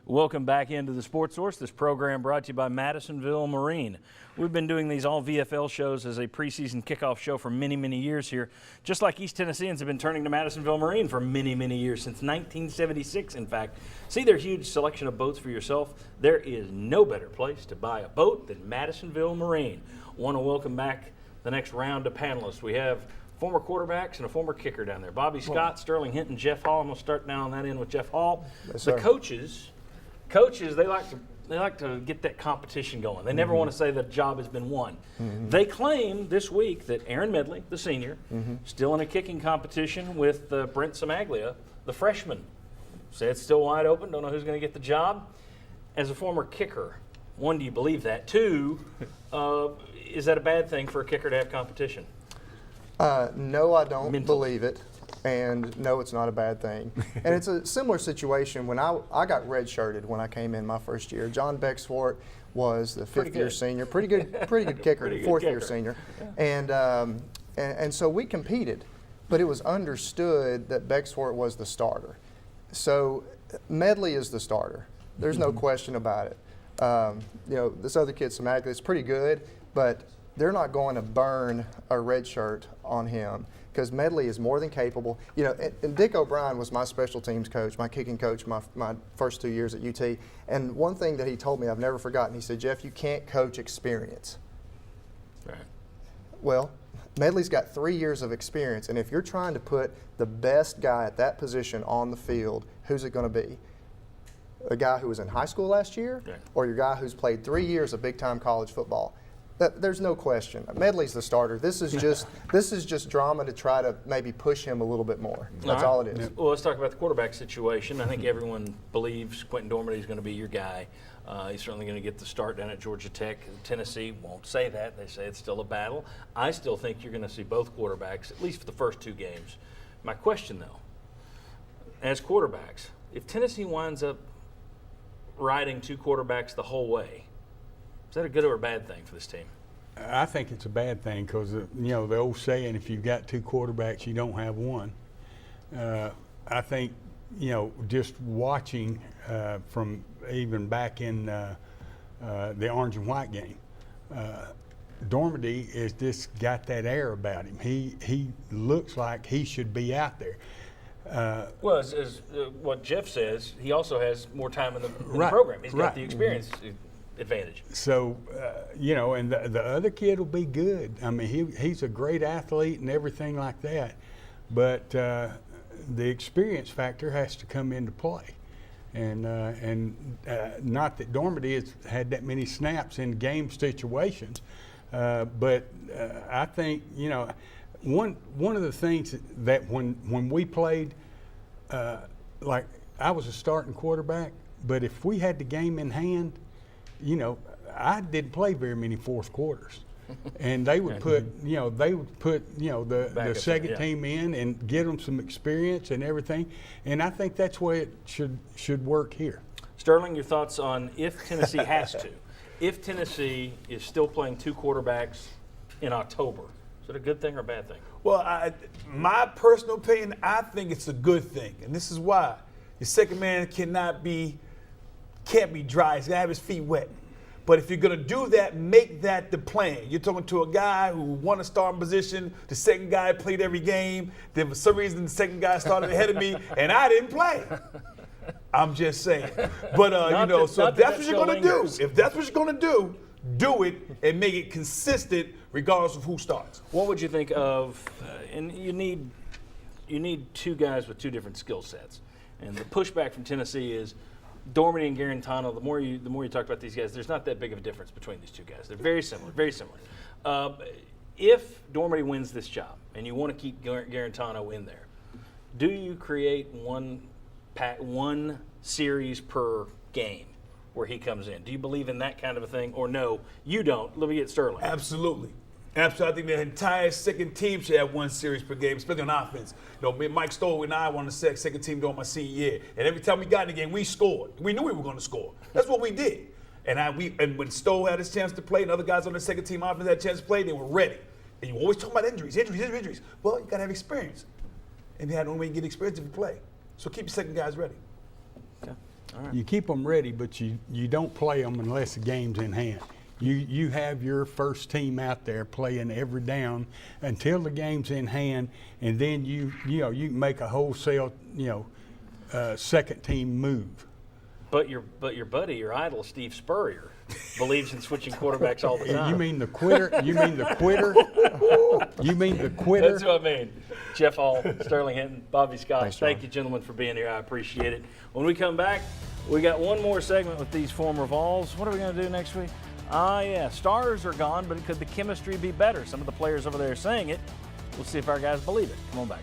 Welcome back into the Sports Source. This program brought to you by Madisonville Marine. We've been doing these all VFL shows as a preseason kickoff show for many, many years here, just like East Tennesseans have been turning to Madisonville Marine for many, many years, since 1976, in fact. See their huge selection of boats for yourself. There is no better place to buy a boat than Madisonville Marine. Want to welcome back the next round of panelists. We have former quarterbacks and a former kicker down there. Bobby Scott, Sterling Hinton, Jeff Hall. I'm going to start down on that end with Jeff Hall. Yes, the sir. Coaches, they like to get that competition going. They never want to say the job has been won. They claim this week that Aaron Medley, the senior, still in a kicking competition with Brent Samaglia, the freshman. Say it's still wide open. Don't know who's going to get the job. As a former kicker, one, do you believe that? Two, is that a bad thing for a kicker to have competition? No, I don't Mentally. believe it. And no, it's not a bad thing. And it's a similar situation when I got redshirted when I came in my first year. John Bexford was the fifth-year senior, pretty good kicker, fourth-year senior, and so we competed, but it was understood that Bexford was the starter. So Medley is the starter. There's no question about it. This other kid, Samaglia, is pretty good, but they're not going to burn a red shirt on him, because Medley is more than capable. And Dick O'Brien was my special teams coach, my kicking coach, my first 2 years at UT. And one thing that he told me I've never forgotten, he said, "Jeff, you can't coach experience." Right. Well, Medley's got 3 years of experience, and if you're trying to put the best guy at that position on the field, who's it going to be? A guy who was in high school last year, or your guy who's played 3 years of big-time college football? There's no question. Medley's the starter. This is just drama to try to maybe push him a little bit more. That's all it is. Well, let's talk about the quarterback situation. I think everyone believes Quentin Dormady is going to be your guy. He's certainly going to get the start down at Georgia Tech. Tennessee won't say that. They say it's still a battle. I still think you're going to see both quarterbacks, at least for the first two games. My question, though, as quarterbacks, if Tennessee winds up riding two quarterbacks the whole way, is that a good or a bad thing for this team? I think it's a bad thing because, the old saying, if you've got two quarterbacks, you don't have one. I think, just watching from even back in the orange and white game, Dormady is just got that air about him. He looks like he should be out there. Well, as what Jeff says, he also has more time in the program. He's got the experience advantage. So, and the other kid will be good. I mean, he's a great athlete and everything like that. But the experience factor has to come into play. And not that Dormady has had that many snaps in game situations, but I think, one of the things that when we played, like I was a starting quarterback, but if we had the game in hand, I didn't play very many fourth quarters, and they would put the second team in and get them some experience and everything, and I think that's the way it should work here. Sterling, your thoughts on if Tennessee has to, if Tennessee is still playing two quarterbacks in October, is it a good thing or a bad thing? Well, my personal opinion, I think it's a good thing, and this is why. Your second man can't be dry. He's got to have his feet wet. But if you're going to do that, make that the plan. You're talking to a guy who won a starting position. The second guy played every game. Then for some reason, the second guy started ahead of me, and I didn't play. I'm just saying. But, so if that's what you're going to do it and make it consistent regardless of who starts. What would you think of, and you need two guys with two different skill sets. And the pushback from Tennessee is Dormady and Garantano, the more you talk about these guys, there's not that big of a difference between these two guys. They're very similar, very similar. If Dormady wins this job and you want to keep Garantano in there, do you create one series per game where he comes in? Do you believe in that kind of a thing, or no, you don't? Let me get Sterling. Absolutely. I think the entire second team should have one series per game, especially on offense. Mike Stoll and I were on the second team during my senior year, and every time we got in the game, we scored. We knew we were going to score. That's what we did. And when Stoll had his chance to play, and other guys on the second team offense had a chance to play, they were ready. And you always talk about injuries. Well, you got to have experience, and you had only way you get experience if you play. So keep your second guys ready. Okay. You keep them ready, but you don't play them unless the game's in hand. You have your first team out there playing every down until the game's in hand, and then you make a wholesale second team move. But your buddy, your idol, Steve Spurrier, believes in switching quarterbacks all the time. You mean the quitter? You mean the quitter? You mean the quitter? That's what I mean. Jeff Hall, Sterling Hinton, Bobby Scott, Thanks, thank John. you, gentlemen, for being here. I appreciate it. When we come back, we got one more segment with these former Vols. What are we going to do next week? Yeah, stars are gone, but could the chemistry be better? Some of the players over there are saying it. We'll see if our guys believe it. Come on back.